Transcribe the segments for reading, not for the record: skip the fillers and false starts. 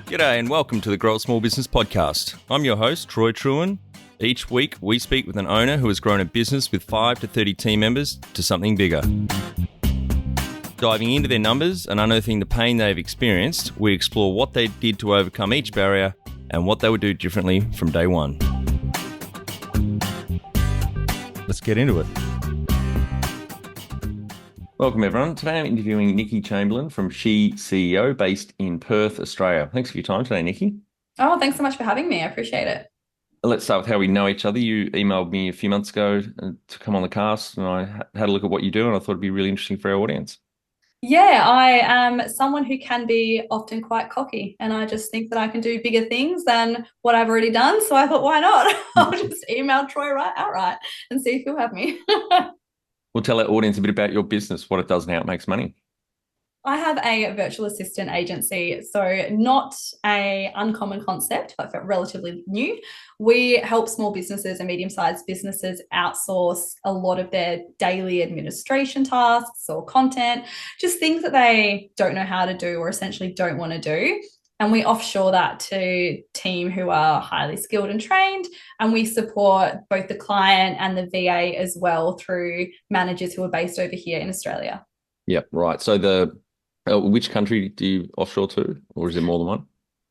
G'day and welcome to the Grow a Small Business Podcast. I'm your host, Troy Trewin. Each week, we speak with an owner who has grown a business with 5 to 30 team members to something bigger. Diving into their numbers and unearthing the pain they've experienced, we explore what they did to overcome each barrier and what they would do differently from day one. Let's get into it. Welcome, everyone. Today I'm interviewing Nikki Chamberlain from She CEO, based in Perth, Australia. Thanks for your time today, Nikki. Oh, thanks so much for having me. I appreciate it. Let's start with how we know each other. You emailed me a few months ago to come on the cast, and I had a look at what you do, and I thought it'd be really interesting for our audience. Yeah, I am someone who can be often quite cocky, and I just think that I can do bigger things than what I've already done. So I thought, why not? I'll just email Troy outright and see if he'll have me. We'll tell our audience a bit about your business, what it does and how it makes money. I have a virtual assistant agency, so not a uncommon concept, but relatively new. We help small businesses and medium-sized businesses outsource a lot of their daily administration tasks or content, just things that they don't know how to do or essentially don't want to do. And we offshore that to team who are highly skilled and trained. And we support both the client and the VA as well through managers who are based over here in Australia. Yep, right. So which country do you offshore to, or is there more than one?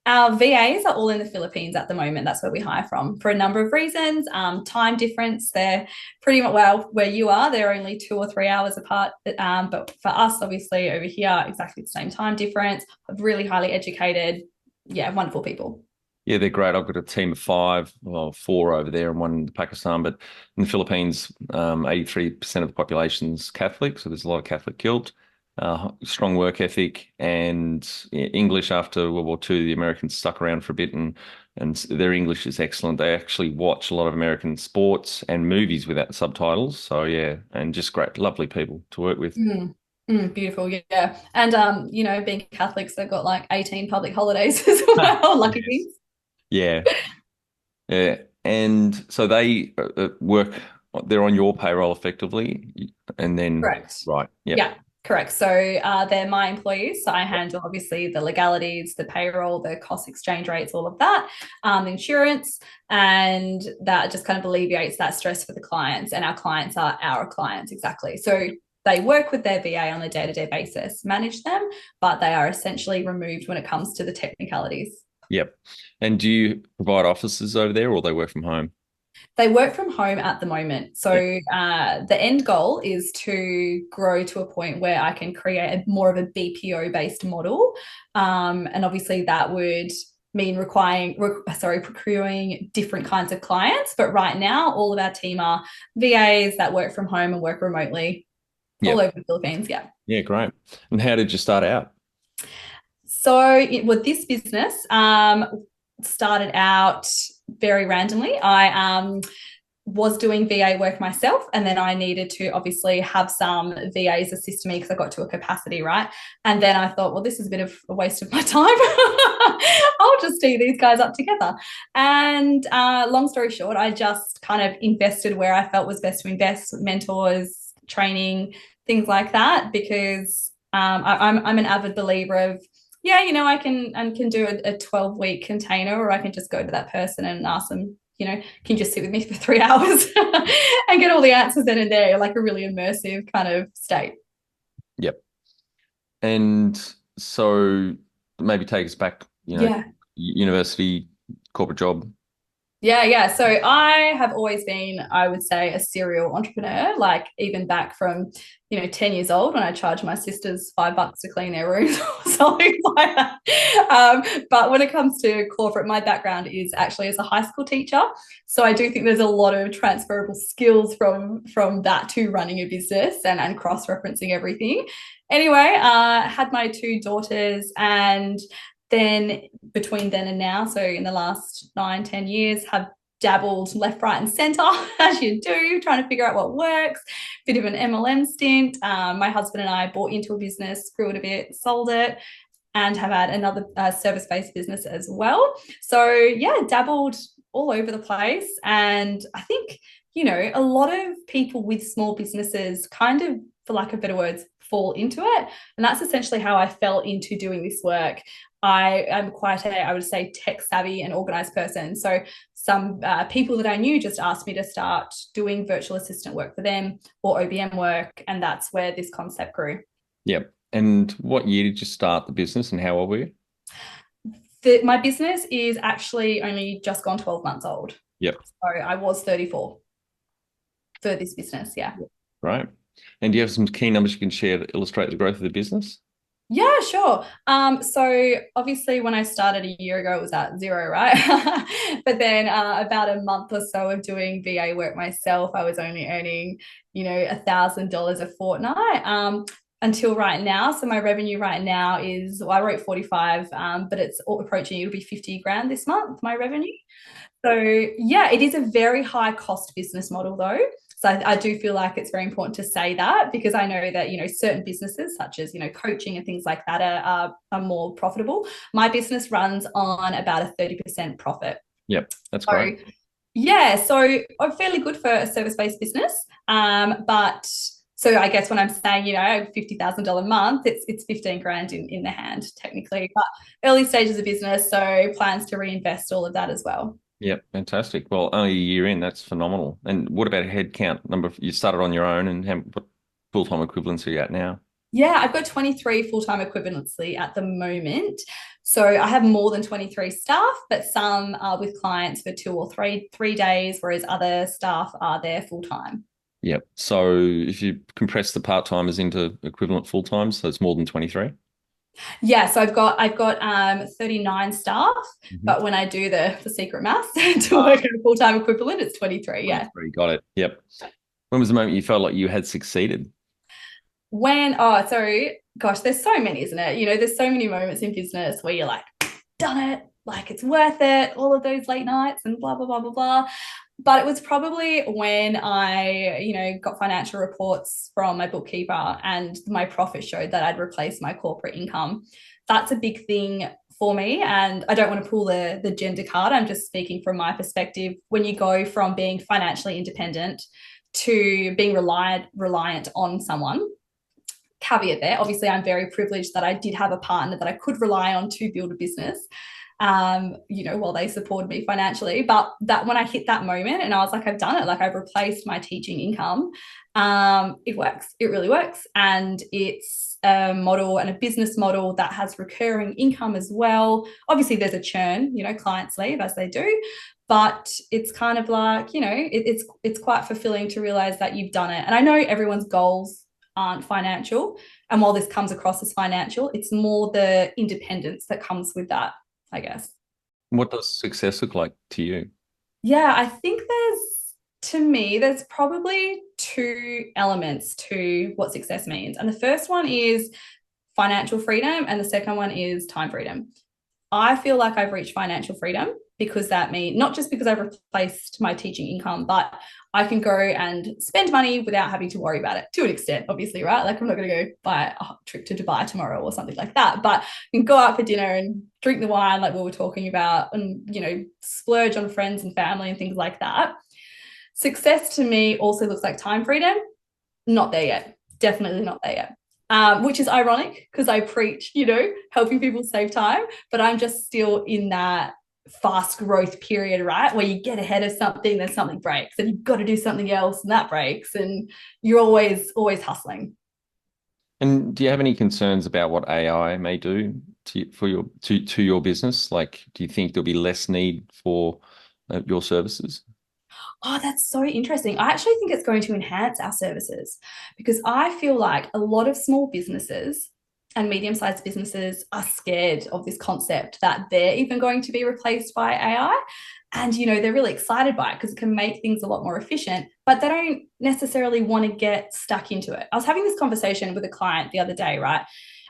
Our VAs are all in the Philippines at the moment. That's where we hire from for a number of reasons. Time difference, they're pretty much, well, where you are, they're only 2 or 3 hours apart. But for us, obviously, over here, exactly the same time difference, really highly educated, wonderful people. Yeah, they're great. I've got a team of 5, well, 4 over there and 1 in Pakistan. But in the Philippines, 83% of the population's Catholic, so there's a lot of Catholic guilt. Strong work ethic, and English after World War II, the Americans stuck around for a bit, and their English is excellent. They actually watch a lot of American sports and movies without subtitles. So yeah, and just great, lovely people to work with. Beautiful, yeah. And being Catholics, they've got like 18 public holidays as well. Lucky things. Yeah. And so they work, they're on your payroll effectively, and then Correct. Right. Yeah. Correct. So they're my employees. So I handle obviously the legalities, the payroll, the cost exchange rates, all of that, insurance, and that just kind of alleviates that stress for the clients. And our clients are our clients, exactly. So they work with their VA on a day-to-day basis, manage them, but they are essentially removed when it comes to the technicalities. Yep. And do you provide offices over there, or they work from home? They work from home at the moment. So the end goal is to grow to a point where I can create more of a BPO-based model. And obviously that would mean procuring different kinds of clients. But right now, all of our team are VAs that work from home and work remotely all over the Philippines. Yeah. Yeah, great. And how did you start out? So this business started out very randomly. I was doing VA work myself, and then I needed to obviously have some VAs assist me because I got to a capacity, right? And then I thought, well, this is a bit of a waste of my time. I'll just tee these guys up together. And long story short, I just kind of invested where I felt was best to invest, mentors, training, things like that, because I'm an avid believer of, I can do a 12-week container, or I can just go to that person and ask them, can you just sit with me for 3 hours and get all the answers then and there, like a really immersive kind of state. Yep. And so maybe take us back, university, corporate job. Yeah. So I have always been, I would say, a serial entrepreneur, like even back from, 10 years old when I charged my sisters $5 to clean their rooms or something like that. But when it comes to corporate, my background is actually as a high school teacher. So I do think there's a lot of transferable skills from that to running a business and cross-referencing everything. Anyway, had my 2 daughters, and then between then and now, so in the last 9-10 years, have dabbled left, right, and centre, as you do, trying to figure out what works. Bit of an MLM stint. My husband and I bought into a business, grew it a bit, sold it, and have had another service-based business as well. So dabbled all over the place. And I think, a lot of people with small businesses kind of, for lack of better words, fall into it. And that's essentially how I fell into doing this work. I am quite I would say, tech savvy and organized person. So some people that I knew just asked me to start doing virtual assistant work for them or OBM work. And that's where this concept grew. Yep. And what year did you start the business and how old were you? My business is actually only just gone 12 months old. Yep. So I was 34 for this business. Yeah. Yep. Right. And do you have some key numbers you can share to illustrate the growth of the business? Yeah, sure. So obviously when I started a year ago, it was at zero, right? But then about a month or so of doing VA work myself, I was only earning, $1,000 a fortnight. Until right now. So my revenue right now is, well, I wrote 45, but it's approaching, it'll be 50 grand this month, my revenue. So yeah, it is a very high cost business model though. So I do feel like it's very important to say that, because I know that, certain businesses such as, coaching and things like that are more profitable. My business runs on about a 30% profit. Yep, that's So great. yeah, so I'm fairly good for a service-based business. But so I guess when I'm saying, $50,000 a month, it's 15 grand in the hand technically, but early stages of business. So plans to reinvest all of that as well. Yep, fantastic. Well, only a year in, that's phenomenal. And what about headcount number? You started on your own, and what full-time equivalents are you at now? Yeah, I've got 23 full-time equivalency at the moment. So I have more than 23 staff, but some are with clients for 2 or 3 days, whereas other staff are there full-time. Yep. So if you compress the part-timers into equivalent full-times, so it's more than 23? Yeah, so I've got 39 staff, Mhm. but when I do the secret maths to work at a full-time equivalent, it's 23. Yeah. 23, got it. Yep. When was the moment you felt like you had succeeded? So gosh, there's so many, isn't it? There's so many moments in business where you're like, done it, like it's worth it, all of those late nights and blah, blah, blah, blah, blah. But it was probably when I, got financial reports from my bookkeeper and my profit showed that I'd replaced my corporate income. That's a big thing for me. And I don't want to pull the gender card. I'm just speaking from my perspective. When you go from being financially independent to being reliant on someone, caveat there, obviously I'm very privileged that I did have a partner that I could rely on to build a business, while they supported me financially. But that when I hit that moment and I was like, I've done it, like I've replaced my teaching income, it works. It really works. And it's a model and a business model that has recurring income as well. Obviously there's a churn, clients leave as they do, but it's kind of like, it's quite fulfilling to realize that you've done it. And I know everyone's goals aren't financial. And while this comes across as financial, it's more the independence that comes with that, I guess. What does success look like to you? Yeah, I think there's probably two elements to what success means. And the first one is financial freedom, and the second one is time freedom. I feel like I've reached financial freedom because that means not just because I've replaced my teaching income, but I can go and spend money without having to worry about it to an extent, obviously, right? Like I'm not going to go buy a trip to Dubai tomorrow or something like that, but I can go out for dinner and drink the wine like we were talking about and, splurge on friends and family and things like that. Success to me also looks like time freedom. Not there yet. Definitely not there yet. Which is ironic because I preach, helping people save time, but I'm just still in that fast growth period, right? Where you get ahead of something, then something breaks, and you've got to do something else, and that breaks, and you're always hustling. And do you have any concerns about what AI may do to your business? Like, do you think there'll be less need for your services? Oh, that's so interesting. I actually think it's going to enhance our services because I feel like a lot of small businesses and medium-sized businesses are scared of this concept that they're even going to be replaced by AI. And, they're really excited by it because it can make things a lot more efficient, but they don't necessarily want to get stuck into it. I was having this conversation with a client the other day, right?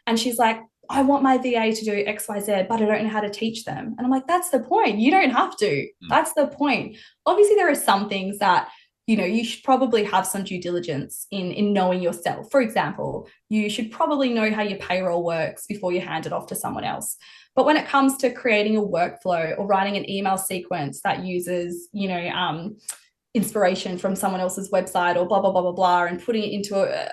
And she's like, I want my VA to do XYZ, but I don't know how to teach them. And I'm like, that's the point. You don't have to. That's the point. Obviously, there are some things that, you should probably have some due diligence in knowing yourself. For example, you should probably know how your payroll works before you hand it off to someone else. But when it comes to creating a workflow or writing an email sequence that uses, inspiration from someone else's website or blah, blah, blah, blah, blah, and putting it into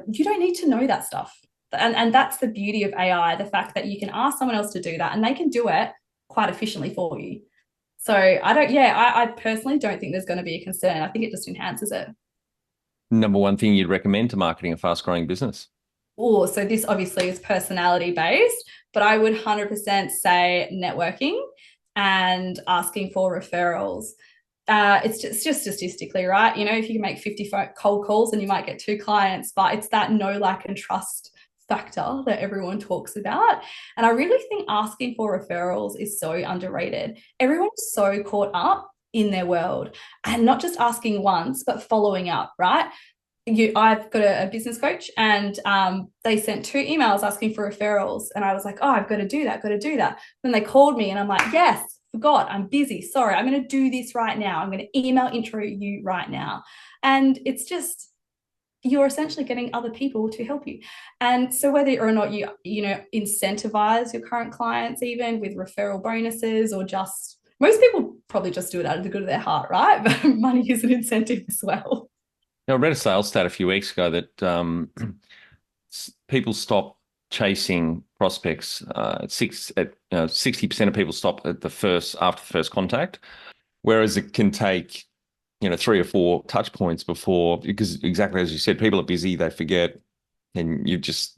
you don't need to know that stuff. And that's the beauty of AI, the fact that you can ask someone else to do that and they can do it quite efficiently for you. So I personally don't think there's going to be a concern. I think it just enhances it. Number one thing you'd recommend to marketing a fast-growing business? Oh, so this obviously is personality based, but I would 100% say networking and asking for referrals. It's just statistically, right? You know, if you can make 50 cold calls and you might get 2 clients, but it's that know, like, and trust factor that everyone talks about. And I really think asking for referrals is so underrated. Everyone's so caught up in their world and not just asking once, but following up, right? I've got a business coach and they sent 2 emails asking for referrals. And I was like, oh, I've got to do that. Then they called me and I'm like, yes, forgot, I'm busy. Sorry, I'm going to do this right now. I'm going to email intro you right now. And it's just, you're essentially getting other people to help you. And so whether or not you incentivize your current clients, even with referral bonuses, or just, most people probably just do it out of the good of their heart, right? But money is an incentive as well. Now, I read a sales stat a few weeks ago that people stop chasing prospects. 60% of people stop after the first contact, whereas it can take 3 or 4 touch points before, because exactly as you said, people are busy, they forget, and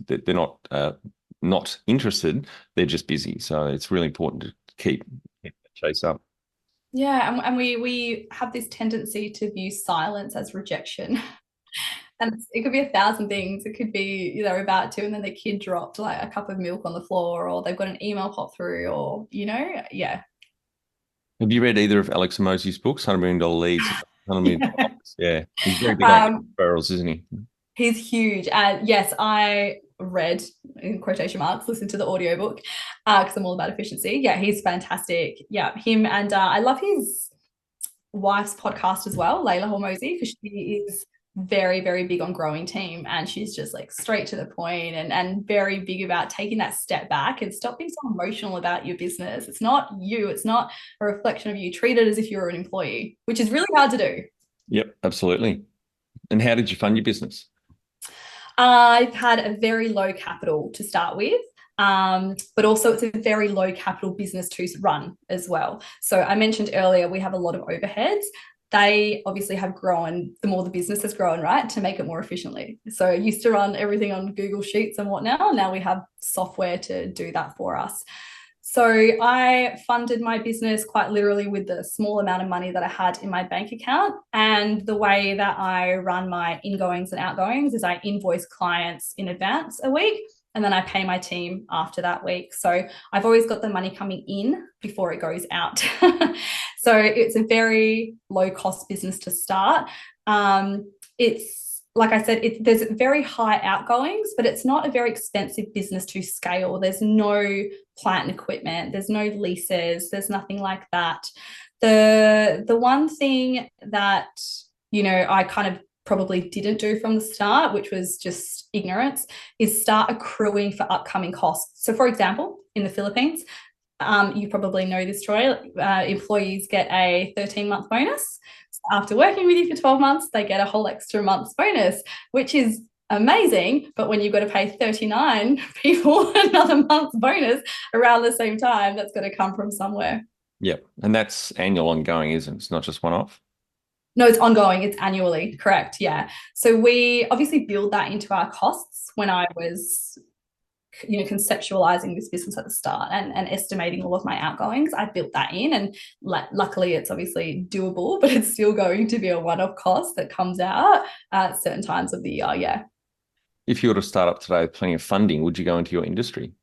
they're not interested, they're just busy. So it's really important to keep the chase up. Yeah, and we have this tendency to view silence as rejection. And it could be 1,000 things. It could be they're about to, and then the kid dropped like a cup of milk on the floor, or they've got an email pop through, or yeah. Have you read either of Alex Hormozi's books, $100 million leads, $100 million? Yeah, he's very big on referrals, isn't he? He's huge. And yes, I read, in quotation marks, listened to the audiobook because I'm all about efficiency. Yeah, he's fantastic. Yeah, him. And I love his wife's podcast as well, Layla Hormozi, because she is very, very big on growing team, and she's just like straight to the point and very big about taking that step back and stop being so emotional about your business. It's not you. It's not a reflection of you. Treat it as if you're an employee, which is really hard to do. Yep, absolutely. And how did you fund your business? I've had a very low capital to start with, but also it's a very low capital business to run as well. So I mentioned earlier, we have a lot of overheads. They obviously have grown the more the business has grown, right, to make it more efficiently. So I used to run everything on Google Sheets and whatnot. Now we have software to do that for us. So I funded my business quite literally with the small amount of money that I had in my bank account. And the way that I run my ingoings and outgoings is I invoice clients in advance a week, and then I pay my team after that week. So I've always got the money coming in before it goes out. So it's a very low cost business to start. It's, like I said, there's very high outgoings, but it's not a very expensive business to scale. There's no plant and equipment, there's no leases, there's nothing like that. The one thing that, I kind of probably didn't do from the start, which was just ignorance, is start accruing for upcoming costs. So for example, in the Philippines, you probably know this, Troy, employees get a 13-month bonus. So after working with you for 12 months, they get a whole extra month's bonus, which is amazing. But when you've got to pay 39 people another month's bonus around the same time, that's got to come from somewhere. Yep. And that's annual ongoing, isn't it? It's not just one-off. No, it's ongoing. It's annually. Correct. Yeah. So we obviously build that into our costs when I was conceptualizing this business at the start and estimating all of my outgoings. I built that in, and luckily it's obviously doable, but it's still going to be a one-off cost that comes out at certain times of the year. Yeah. If you were to start up today with plenty of funding, would you go into your industry?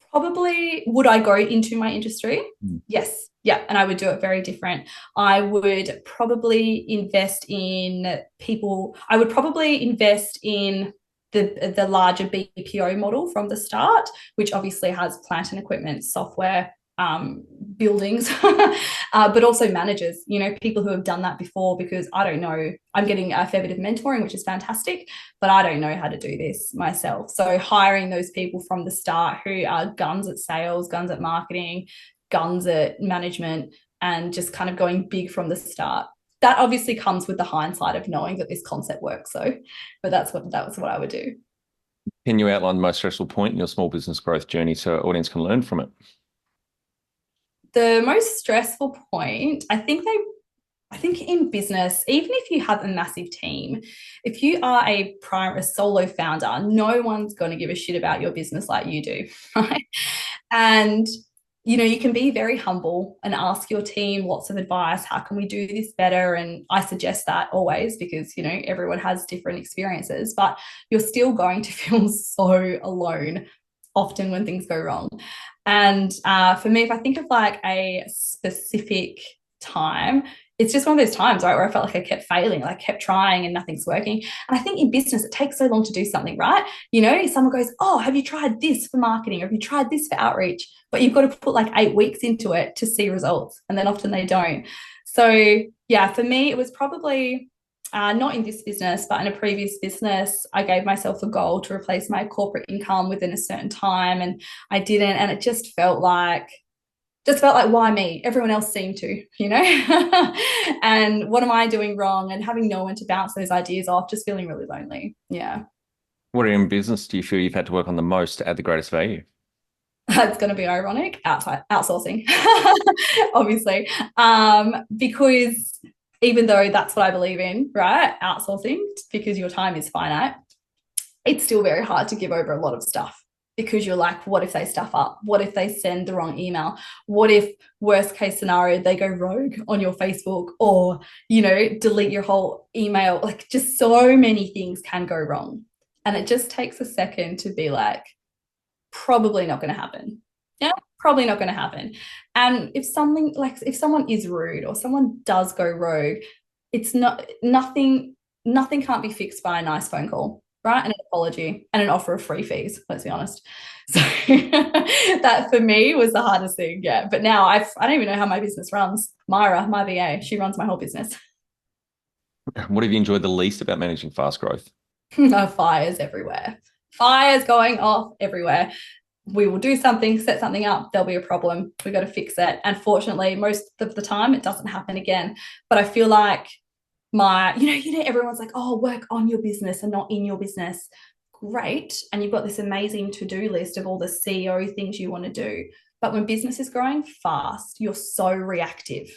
Probably. Would I go into my industry? Yes. Yeah. And I would do it very different. I would probably invest in people. I would probably invest in the larger BPO model from the start, which obviously has plant and equipment, software, buildings, but also managers, people who have done that before, because I don't know, I'm getting a fair bit of mentoring, which is fantastic, but I don't know how to do this myself. So hiring those people from the start who are guns at sales, guns at marketing, guns at management, and just kind of going big from the start. that obviously comes with the hindsight of knowing that this concept works. So, but that was what I would do. Can you outline the most stressful point in your small business growth journey so our audience can learn from it? The most stressful point, I think in business, even if you have a massive team, if you are a solo founder, no one's going to give a shit about your business like you do, right? And you can be very humble and ask your team lots of advice. How can we do this better? And I suggest that always because, everyone has different experiences, but you're still going to feel so alone often when things go wrong. And for me, if I think of like a specific time, it's just one of those times, right, where I felt like I kept failing, like kept trying and nothing's working. And I think in business, it takes so long to do something, right? Someone goes, oh, have you tried this for marketing? Or have you tried this for outreach? But you've got to put like 8 weeks into it to see results. And then often they don't. So yeah, for me, it was probably not in this business, but in a previous business, I gave myself a goal to replace my corporate income within a certain time. And I didn't. And it just felt like, why me? Everyone else seemed to, and what am I doing wrong? And having no one to bounce those ideas off, just feeling really lonely. Yeah. What area in business do you feel you've had to work on the most to add the greatest value? It's going to be ironic. Outsourcing, obviously, because even though that's what I believe in, right? Outsourcing, because your time is finite, it's still very hard to give over a lot of stuff because you're like, what if they stuff up? What if they send the wrong email? What if, worst case scenario, they go rogue on your Facebook or, delete your whole email? Like, just so many things can go wrong. And it just takes a second to be like, probably not going to happen. Yeah, probably not going to happen. And if someone is rude or someone does go rogue, it's nothing can't be fixed by a nice phone call, right? And an apology and an offer of free fees, let's be honest. So that for me was the hardest thing. Yeah. But now I don't even know how my business runs. Myra, my VA, she runs my whole business. What have you enjoyed the least about managing fast growth? Fires everywhere. Fires going off everywhere. We will do something, set something up, there'll be a problem. We've got to fix it. And fortunately, most of the time, it doesn't happen again. But I feel like everyone's like, oh, work on your business and not in your business. Great. And you've got this amazing to-do list of all the CEO things you want to do. But when business is growing fast, you're so reactive,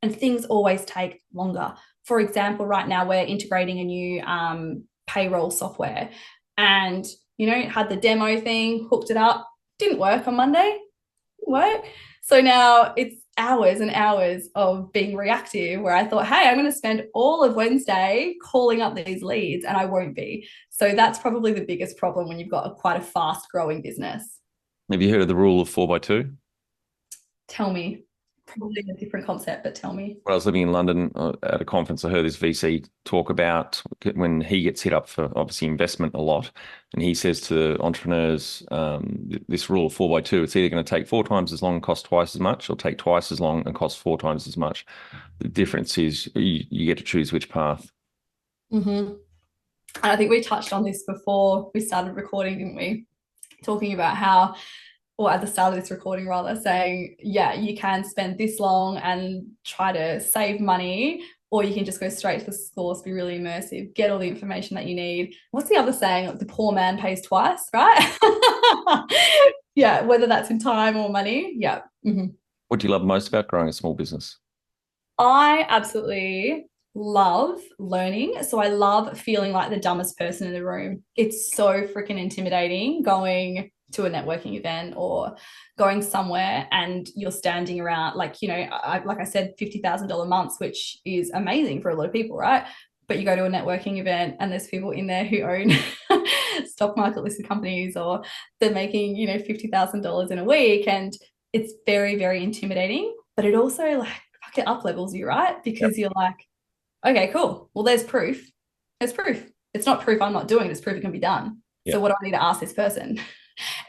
and things always take longer. For example, right now we're integrating a new payroll software and, had the demo thing, hooked it up, didn't work on Monday, work. So now it's hours and hours of being reactive where I thought, hey, I'm going to spend all of Wednesday calling up these leads and I won't be. So that's probably the biggest problem when you've got quite a fast growing business. Have you heard of the rule of 4x2? Tell me. Probably a different concept, but tell me. When I was living in London at a conference, I heard this VC talk about when he gets hit up for obviously investment a lot. And he says to entrepreneurs, this rule of 4x2, it's either going to take 4 times as long and cost twice as much or take twice as long and cost 4 times as much. The difference is you get to choose which path. Mm-hmm. And I think we touched on this before we started recording, didn't we? Talking about how, or at the start of this recording rather, saying, yeah, you can spend this long and try to save money, or you can just go straight to the source, be really immersive, get all the information that you need. What's the other saying? The poor man pays twice, right? Yeah, whether that's in time or money. Yeah. Mm-hmm. What do you love most about growing a small business? I absolutely love learning. So I love feeling like the dumbest person in the room. It's so freaking intimidating going to a networking event or going somewhere and you're standing around like I said, $50,000 months, which is amazing for a lot of people, right? But you go to a networking event and there's people in there who own stock market listed companies or they're making $50,000 in a week, and it's very, very intimidating. But it also it up levels you, right? Because You're like, okay, cool, well, there's proof. It's not proof I'm not doing it, it's proof it can be done. So what do I need to ask this person?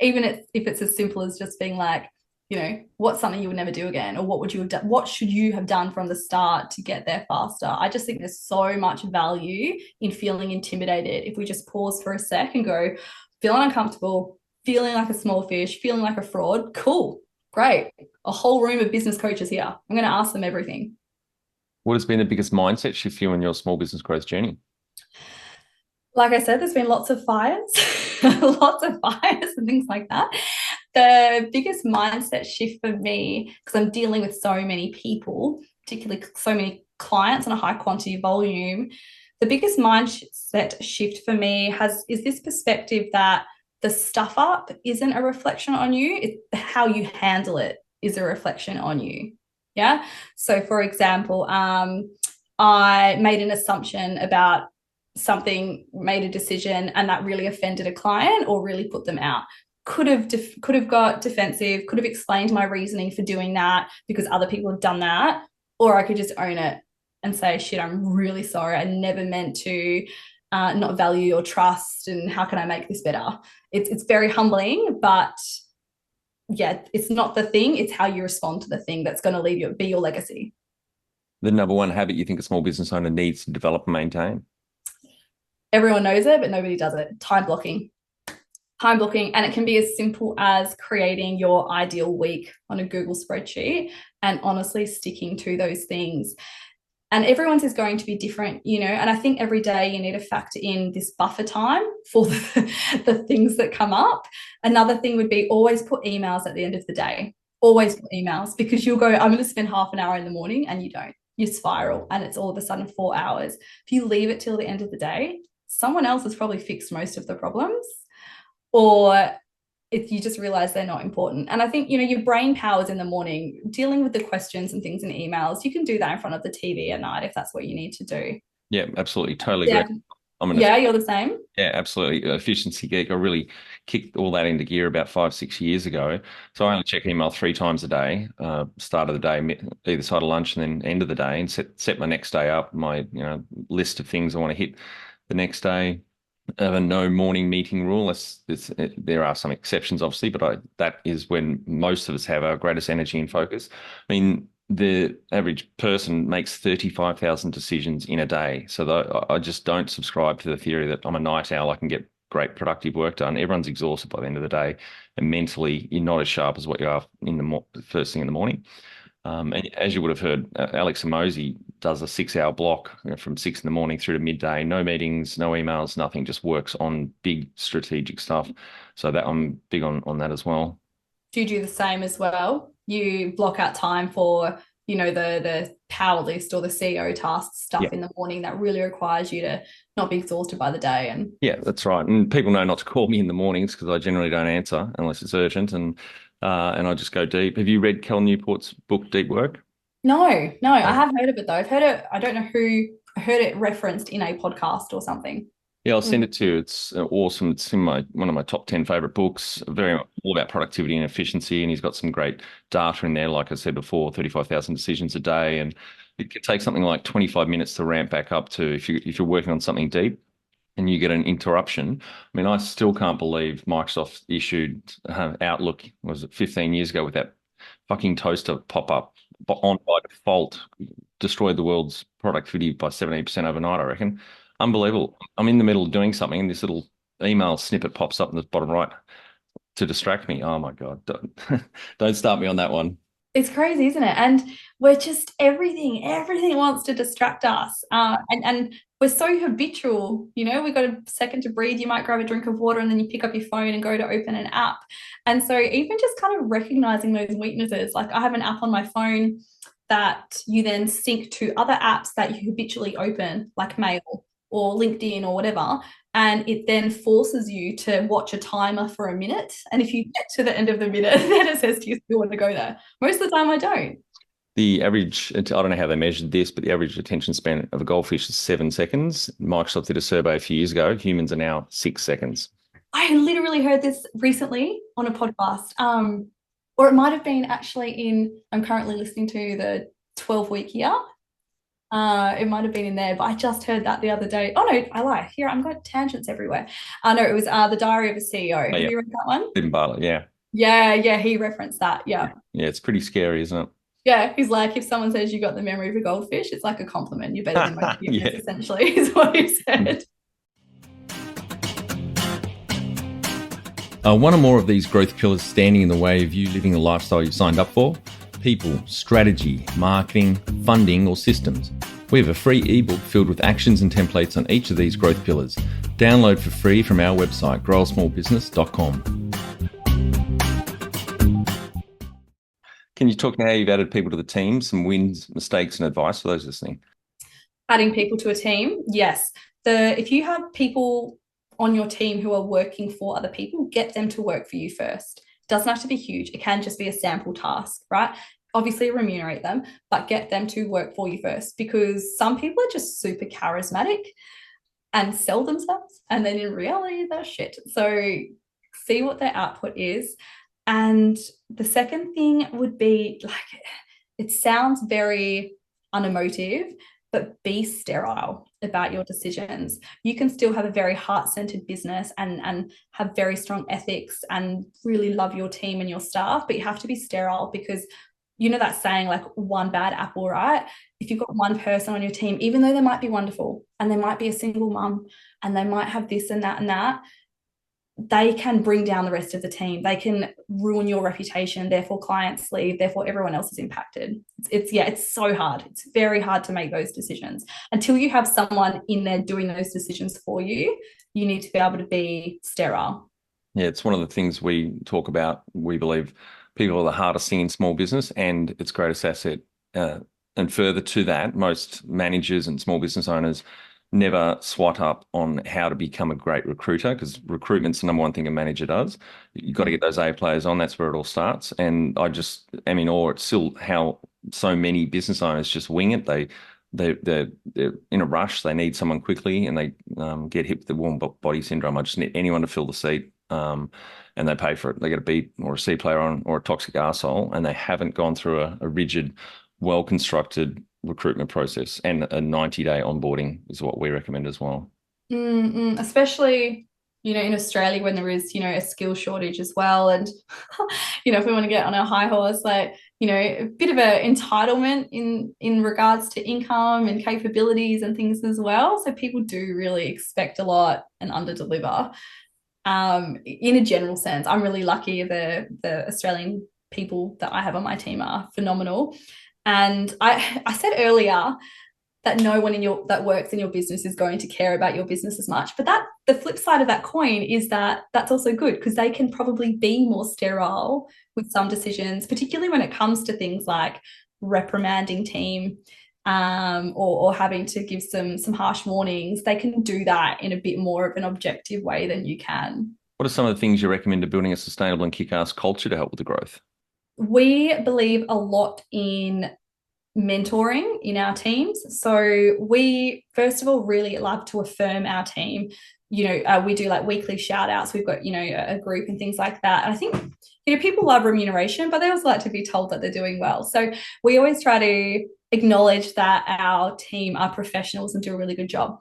Even if it's as simple as just being like, what's something you would never do again? Or what would you have done? What should you have done from the start to get there faster? I just think there's so much value in feeling intimidated. If we just pause for a sec and go, feeling uncomfortable, feeling like a small fish, feeling like a fraud, cool, great. A whole room of business coaches here. I'm going to ask them everything. What has been the biggest mindset shift for you in your small business growth journey? Like I said, there's been lots of fires, lots of fires and things like that. The biggest mindset shift for me, because I'm dealing with so many people, particularly so many clients on a high quantity volume, the biggest mindset shift for me is this perspective that the stuff up isn't a reflection on you, it's how you handle it is a reflection on you. Yeah. So for example, I made an assumption about something, made a decision, and that really offended a client or really put them out. Could have got defensive, could have explained my reasoning for doing that because other people have done that, or I could just own it and say, shit, I'm really sorry, I never meant to not value your trust, and how can I make this better? It's very humbling, but yeah, it's not the thing, it's how you respond to the thing that's going to be your legacy. The number one habit you think a small business owner needs to develop and maintain? Everyone knows it, but nobody does it. Time blocking. Time blocking. And it can be as simple as creating your ideal week on a Google spreadsheet and honestly sticking to those things. And everyone's is going to be different, you know, and I think every day you need to factor in this buffer time for the things that come up. Another thing would be always put emails at the end of the day. Always put emails, because you'll go, I'm going to spend half an hour in the morning, and you don't. You spiral and it's all of a sudden 4 hours. If you leave it till the end of the day, someone else has probably fixed most of the problems, or if you just realize they're not important. And I think, you know, your brain powers in the morning, dealing with the questions and things in emails, you can do that in front of the TV at night if that's what you need to do. Yeah, absolutely. Totally Yeah. agree. Yeah, you're the same. Yeah, absolutely. Efficiency geek. I really kicked all that into gear about 5, 6 years ago. So I only check email 3 times a day, start of the day, either side of lunch and then end of the day, and set my next day up, my list of things I want to hit the next day. I have a no morning meeting rule. There are some exceptions, obviously, but that is when most of us have our greatest energy and focus. I mean, the average person makes 35,000 decisions in a day. So I just don't subscribe to the theory that I'm a night owl, I can get great productive work done. Everyone's exhausted by the end of the day, and mentally you're not as sharp as what you are in the first thing in the morning. And as you would have heard, Alex Hormozi does a 6-hour block, from 6 in the morning through to midday. No meetings, no emails, nothing. Just works on big strategic stuff. So that I'm big on that as well. Do you do the same as well? You block out time for, you know, the power list or the CEO task stuff in the morning that really requires you to not be exhausted by the day. And yeah, that's right. And people know not to call me in the mornings because I generally don't answer unless it's urgent, and I just go deep. Have you read Cal Newport's book Deep Work? No, I have heard of it though. I've heard it. I don't know who. I heard it referenced in a podcast or something. Yeah, I'll send it to you. It's awesome. It's in one of my top 10 favorite books, very all about productivity and efficiency. And he's got some great data in there. Like I said before, 35,000 decisions a day. And it could take something like 25 minutes to ramp back up to, if you're working on something deep and you get an interruption. I mean, I still can't believe Microsoft issued Outlook, was it 15 years ago, with that fucking toaster pop up on by default, destroyed the world's productivity by 17% overnight, I reckon. Unbelievable. I'm in the middle of doing something and this little email snippet pops up in the bottom right to distract me. Oh my God. Don't start me on that one. It's crazy, isn't it? And we're just everything wants to distract us. And we're so habitual, you know, we've got a second to breathe. You might grab a drink of water and then you pick up your phone and go to open an app. And so even just kind of recognizing those weaknesses, like I have an app on my phone that you then sync to other apps that you habitually open, like Mail or LinkedIn or whatever. And it then forces you to watch a timer for a minute. And if you get to the end of the minute, then it says, do you still want to go there? Most of the time I don't. The average, I don't know how they measured this, but the average attention span of a goldfish is 7 seconds. Microsoft did a survey a few years ago. Humans are now 6 seconds. I literally heard this recently on a podcast. Or it might have been actually I'm currently listening to the 12-week year. It might have been in there, but I just heard that the other day. Oh no, I lie. Here, I'm got tangents everywhere. No, it was The Diary of a CEO. Have you read that one? Stephen Bartlett, yeah. Yeah, he referenced that. Yeah. Yeah, it's pretty scary, isn't it? Yeah, he's like, if someone says you got the memory of a goldfish, it's like a compliment. You're better than most humans, Yeah. essentially, is what he said. One or more of these growth pillars standing in the way of you living the lifestyle you signed up for? people, strategy, marketing, funding, or systems. We have a free ebook filled with actions and templates on each of these growth pillars. Download for free from our website, growasmallbusiness.com. Can you talk now how you've added people to the team, some wins, mistakes, and advice for those listening? Adding people to a team, yes. If you have people on your team who are working for other people, get them to work for you first. It doesn't have to be huge. It can just be a sample task, right? Obviously remunerate them, but get them to work for you first, because some people are just super charismatic and sell themselves, and then in reality they're shit. So see what their output is. And the second thing would be, like, it sounds very unemotive, but be sterile about your decisions. You can still have a very heart-centered business and have very strong ethics and really love your team and your staff, but you have to be sterile, because you know that saying, like, one bad apple, right? If you've got one person on your team, even though they might be wonderful and they might be a single mum and they might have this and that, they can bring down the rest of the team. They can ruin your reputation, therefore clients leave, therefore everyone else is impacted. It's so hard. It's very hard to make those decisions. Until you have someone in there doing those decisions for you, you need to be able to be sterile. Yeah, it's one of the things we talk about. We believe people are the hardest thing in small business and its greatest asset. And further to that, most managers and small business owners never swat up on how to become a great recruiter, because recruitment's the number one thing a manager does. You've got to get those A players on. That's where it all starts. And I just am in awe. It's still how so many business owners just wing it. They're in a rush. They need someone quickly, and they get hit with the warm body syndrome. I just need anyone to fill the seat, and they pay for it. They get a B or a C player on, or a toxic arsehole, and they haven't gone through a rigid, well-constructed recruitment process, and a 90-day onboarding is what we recommend as well. Especially, in Australia, when there is, a skill shortage as well. And, if we want to get on our high horse, like, a bit of an entitlement in regards to income and capabilities and things as well. So people do really expect a lot and underdeliver. In a general sense, I'm really lucky. The Australian people that I have on my team are phenomenal. And I said earlier that no one that works in your business is going to care about your business as much. But the flip side of that coin is that that's also good, because they can probably be more sterile with some decisions, particularly when it comes to things like reprimanding team, or having to give some harsh warnings. They can do that in a bit more of an objective way than you can. What are some of the things you recommend to building a sustainable and kick-ass culture to help with the growth? We believe a lot in mentoring in our teams. So we, first of all, really love to affirm our team. We do like weekly shout outs. We've got, a group and things like that. And I think, people love remuneration, but they also like to be told that they're doing well. So we always try to acknowledge that our team are professionals and do a really good job.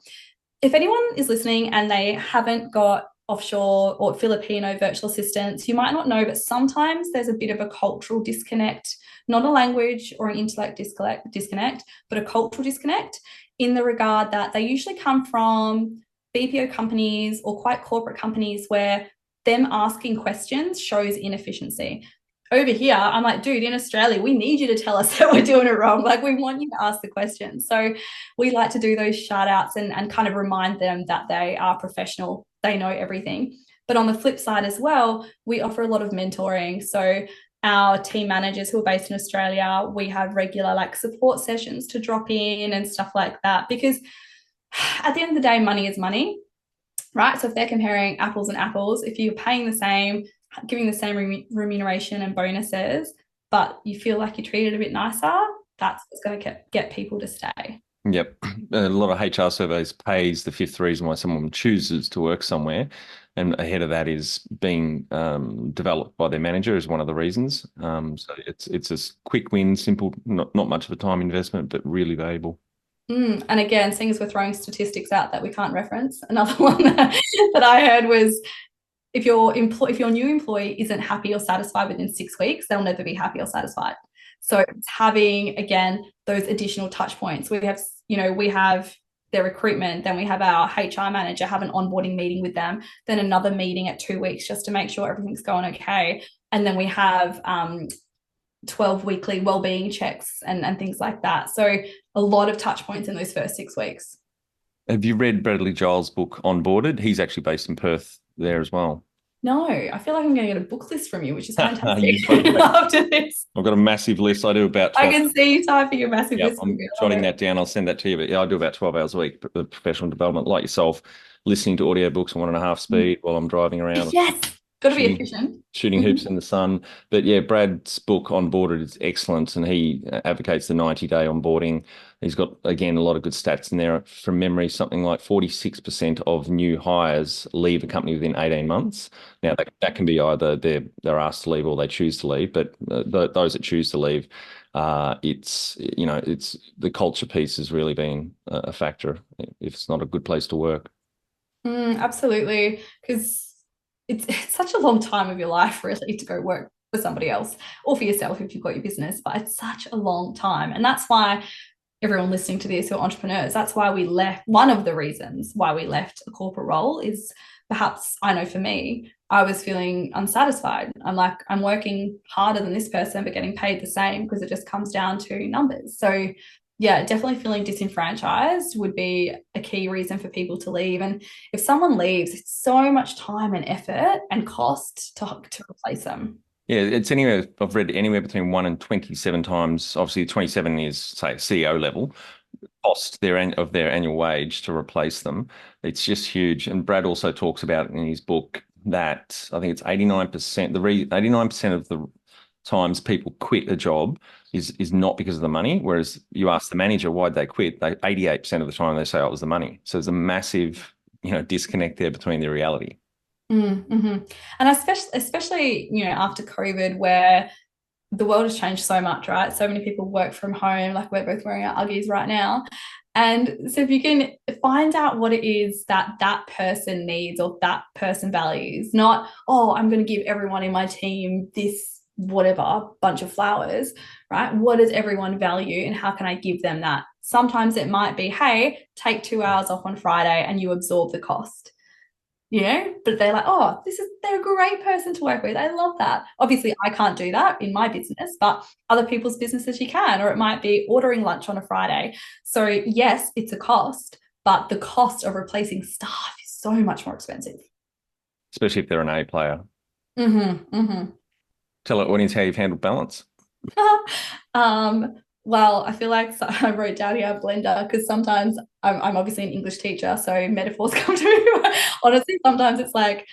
If anyone is listening and they haven't got offshore or Filipino virtual assistants, you might not know, but sometimes there's a bit of a cultural disconnect, not a language or an intellect disconnect, but a cultural disconnect, in the regard that they usually come from BPO companies or quite corporate companies where them asking questions shows inefficiency. Over here, I'm like, dude, in Australia, we need you to tell us that we're doing it wrong. Like, we want you to ask the questions. So we like to do those shout outs and kind of remind them that they are professional. They know everything. But on the flip side as well, we offer a lot of mentoring. So our team managers who are based in Australia, we have regular support sessions to drop in and stuff like that. Because at the end of the day, money is money, right? So if they're comparing apples and apples, if you're paying the same, giving the same remuneration and bonuses, but you feel like you're treated a bit nicer, that's what's going to get people to stay. Yep. A lot of HR surveys pays the fifth reason why someone chooses to work somewhere. And ahead of that is being developed by their manager is one of the reasons. So it's a quick win, simple, not much of a time investment, but really valuable. And again, seeing as we're throwing statistics out that we can't reference, another one that I heard was, if your new employee isn't happy or satisfied within 6 weeks, they'll never be happy or satisfied. So it's having, again, those additional touch points. We have their recruitment, then we have our HR manager have an onboarding meeting with them, then another meeting at 2 weeks just to make sure everything's going okay. And then we have 12 weekly wellbeing checks and things like that. So a lot of touch points in those first 6 weeks. Have you read Bradley Giles' book Onboarded? He's actually based in Perth there as well. No, I feel like I'm going to get a book list from you, which is fantastic. You totally do. After this, I've got a massive list. I do about I 12. can see you typing a massive Yeah, list. I'm jotting that down. I'll send that to you. But yeah, I do about 12 hours a week of professional development, like yourself, listening to audiobooks at 1.5 speed while I'm driving around. Yes, got to be Shooting, efficient. shooting hoops in the sun. But yeah, Brad's book Onboarded is excellent, and he advocates the 90-day onboarding. He's got, again, a lot of good stats in there. From memory, something like 46% of new hires leave a company within 18 months. Now, that can be either they're asked to leave or they choose to leave, but those that choose to leave, it's the culture piece has really been a factor if it's not a good place to work. Absolutely, because it's such a long time of your life really to go work for somebody else or for yourself if you've got your business, but it's such a long time. And that's why everyone listening to this who are entrepreneurs, that's why we left. One of the reasons why we left a corporate role is perhaps, I know for me, I was feeling unsatisfied. I'm like, I'm working harder than this person, but getting paid the same because it just comes down to numbers. So yeah, definitely feeling disenfranchised would be a key reason for people to leave. And if someone leaves, it's so much time and effort and cost to replace them. Yeah, it's anywhere, I've read anywhere between 1 and 27 times. Obviously, 27 is, say, CEO level, cost of their annual wage to replace them. It's just huge. And Brad also talks about in his book that I think it's 89%, 89% of the times people quit a job is not because of the money. Whereas you ask the manager why'd they quit, 88% of the time they say, oh, it was the money. So there's a massive, disconnect there between the reality. Mm-hmm. And especially, after COVID, where the world has changed so much, right? So many people work from home, like we're both wearing our Uggies right now. And so if you can find out what it is that that person needs or that person values, not, oh, I'm going to give everyone in my team this whatever bunch of flowers, right? What does everyone value and how can I give them that? Sometimes it might be, hey, take 2 hours off on Friday and you absorb the cost. But they're like, oh, they're a great person to work with. I love that. Obviously, I can't do that in my business, but other people's businesses you can, or it might be ordering lunch on a Friday. So yes, it's a cost, but the cost of replacing staff is so much more expensive. Especially if they're an A player. Mm-hmm, mm-hmm. Tell our audience how you've handled balance. um, well, I feel like I wrote down here blender because sometimes I'm obviously an English teacher, so metaphors come to me. Honestly, sometimes it's like,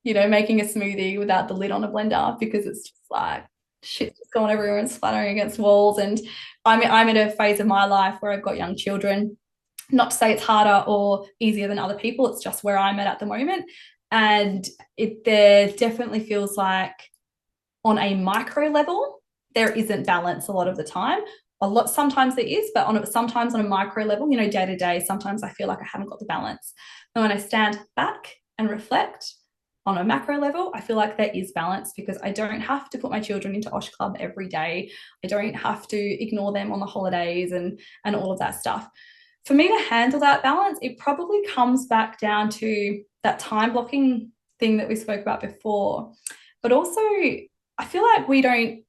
making a smoothie without the lid on a blender because it's just like shit's just going everywhere and splattering against walls. And I'm at a phase of my life where I've got young children. Not to say it's harder or easier than other people, it's just where I'm at the moment. And there definitely feels like on a micro level, there isn't balance a lot of the time. Sometimes there is, but sometimes on a micro level, day to day, sometimes I feel like I haven't got the balance. And when I stand back and reflect on a macro level, I feel like there is balance because I don't have to put my children into Osh Club every day. I don't have to ignore them on the holidays and all of that stuff. For me to handle that balance, it probably comes back down to that time blocking thing that we spoke about before. But also, I feel like we don't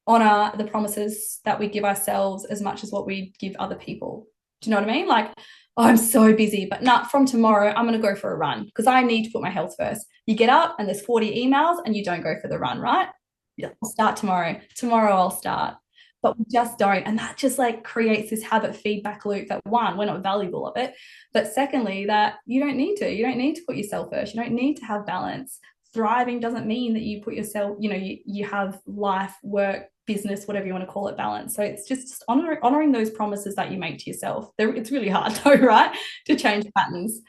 honor the promises that we give ourselves as much as what we give other people. Do you know what I mean? Like, oh, I'm so busy, but not from tomorrow, I'm going to go for a run because I need to put my health first. You get up and there's 40 emails and you don't go for the run, right? Yeah, I'll start tomorrow. Tomorrow I'll start. But we just don't. And that just like creates this habit feedback loop that one, we're not valuable of it. But secondly, that you don't need to. You don't need to put yourself first. You don't need to have balance. Thriving doesn't mean that you put yourself, you have life, work, business, whatever you want to call it, balance. So it's just honoring those promises that you make to yourself. It's really hard though, right? To change patterns.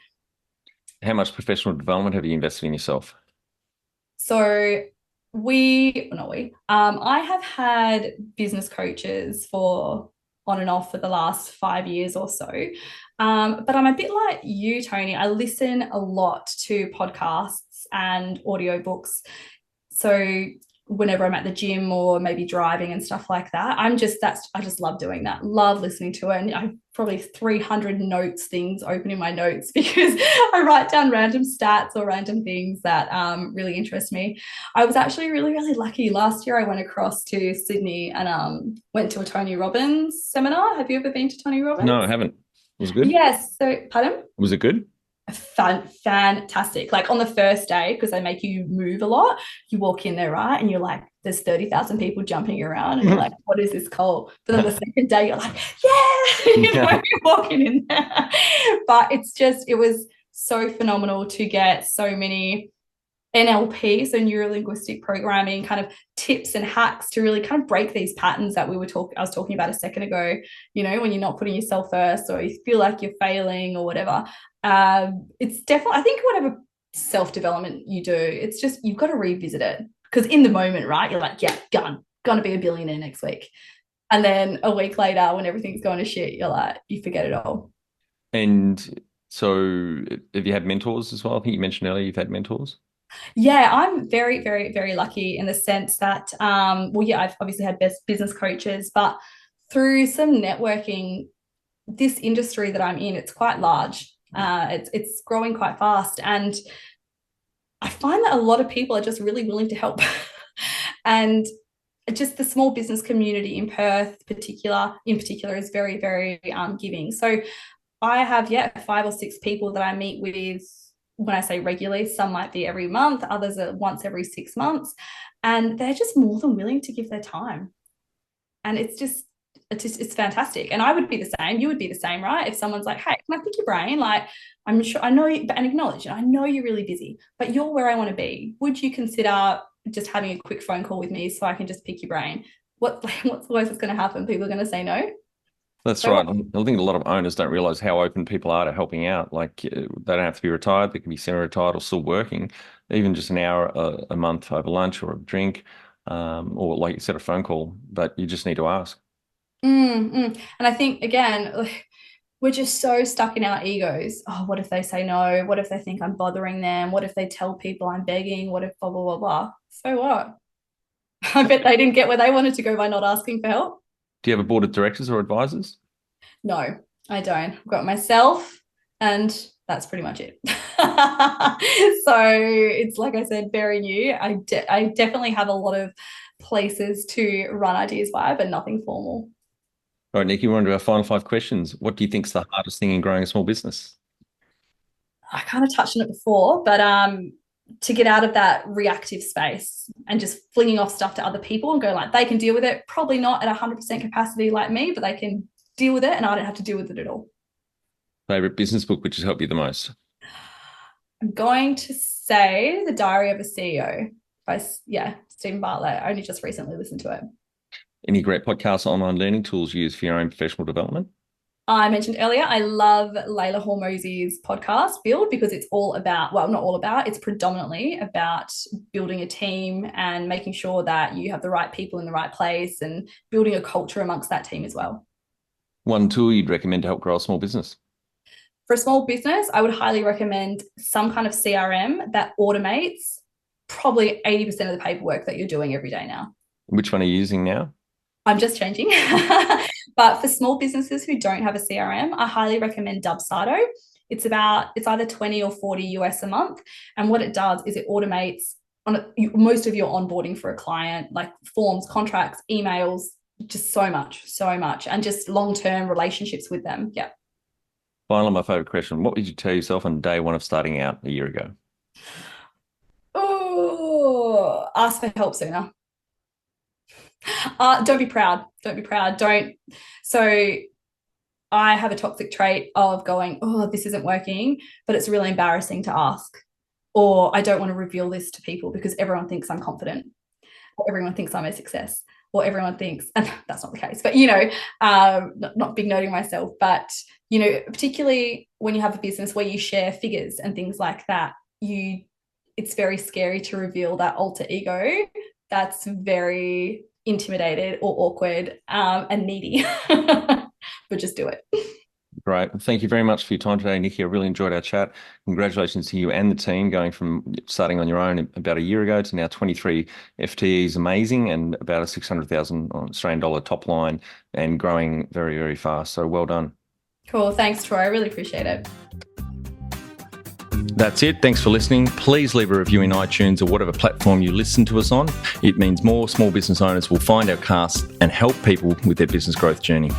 How much professional development have you invested in yourself? So I have had business coaches for on and off for the last 5 years or so. But I'm a bit like you, Tony. I listen a lot to podcasts and audiobooks. So whenever I'm at the gym or maybe driving and stuff like that. I just love doing that. Love listening to it. And I have probably 300 notes things open in my notes because I write down random stats or random things that really interest me. I was actually really, really lucky. Last year I went across to Sydney and went to a Tony Robbins seminar. Have you ever been to Tony No, Robbins? I haven't. Was it good? Yes. So, pardon? Was it good? Fantastic. Like on the first day, because they make you move a lot, you walk in there, right? And you're like, there's 30,000 people jumping around, and you're like, what is this cult? But then the second day, you're like, yeah, Yeah. you're walking in there. But it was so phenomenal to get so many NLP, so neuro linguistic programming, kind of tips and hacks to really kind of break these patterns that I was talking about a second ago, when you're not putting yourself first or you feel like you're failing or whatever. It's definitely, I think whatever self-development you do, it's just, you've got to revisit it because in the moment, right, you're like, yeah, gonna be a billionaire next week. And then a week later, when everything's going to shit, you're like, you forget it all. And so have you had mentors as well? I think you mentioned earlier you've had mentors. Yeah, I'm very, very, very lucky in the sense that, well, yeah, I've obviously had best business coaches, but through some networking, this industry that I'm in, it's quite large. It's growing quite fast, and I find that a lot of people are just really willing to help. And just the small business community in Perth, in particular, is very, very giving. So I have, yeah, 5 or 6 people that I meet with. When I say regularly, some might be every month, others are once every 6 months, and they're just more than willing to give their time. And it's fantastic. And I would be the same. You would be the same, right? If someone's like, "Hey, can I pick your brain?" Like, I'm sure I know you, and acknowledge it. I know you're really busy, but you're where I want to be. Would you consider just having a quick phone call with me so I can just pick your brain? What's the worst that's going to happen? People are going to say no. That's So right. I think a lot of owners don't realize how open people are to helping out. Like they don't have to be retired; they can be semi-retired or still working. Even just an hour a month over lunch or a drink, or like you said, a phone call. But you just need to ask. And I think again, we're just so stuck in our egos. Oh, what if they say no? What if they think I'm bothering them? What if they tell people I'm begging? What if blah blah blah blah? So what? I bet they didn't get where they wanted to go by not asking for help. Do you have a board of directors or advisors? No, I don't. I've got myself, and that's pretty much it. So it's like I said, very new. I definitely have a lot of places to run ideas by, but nothing formal. All right, Nikki, we're on to our final 5 questions. What do you think is the hardest thing in growing a small business? I kind of touched on it before, but to get out of that reactive space and just flinging off stuff to other people and go like, they can deal with it. Probably not at 100% capacity like me, but they can deal with it and I don't have to deal with it at all. Favorite business book which has helped you the most? I'm going to say The Diary of a CEO by, yeah, Stephen Bartlett. I only just recently listened to it. Any great podcasts or online learning tools you use for your own professional development? I mentioned earlier, I love Layla Hormozi's podcast, Build, because it's all about, well, not all about, it's predominantly about building a team and making sure that you have the right people in the right place and building a culture amongst that team as well. One tool you'd recommend to help grow a small business? For a small business, I would highly recommend some kind of CRM that automates probably 80% of the paperwork that you're doing every day now. Which one are you using now? I'm just changing. But for small businesses who don't have a CRM, I highly recommend Dubsado. It's either 20 or 40 US a month. And what it does is it automates most of your onboarding for a client, like forms, contracts, emails, just so much, so much, and just long-term relationships with them. Yeah. Finally, my favorite question. What would you tell yourself on day one of starting out a year ago? Oh, ask for help sooner. Don't be proud. Don't be proud. Don't. So I have a toxic trait of going, oh, this isn't working, but it's really embarrassing to ask. Or I don't want to reveal this to people because everyone thinks I'm confident, or everyone thinks I'm a success, or everyone thinks, and that's not the case, but not big noting myself, but particularly when you have a business where you share figures and things like that, it's very scary to reveal that alter ego that's very intimidated or awkward and needy. But just do it. Great. Thank you very much for your time today, Nikki. I really enjoyed our chat. Congratulations to you and the team going from starting on your own about a year ago to now 23 FTEs. Amazing, and about a 600,000 Australian dollar top line and growing very, very fast. So well done. Cool. Thanks, Troy. I really appreciate it. That's it. Thanks for listening. Please leave a review in iTunes or whatever platform you listen to us on. It means more small business owners will find our cast and help people with their business growth journey.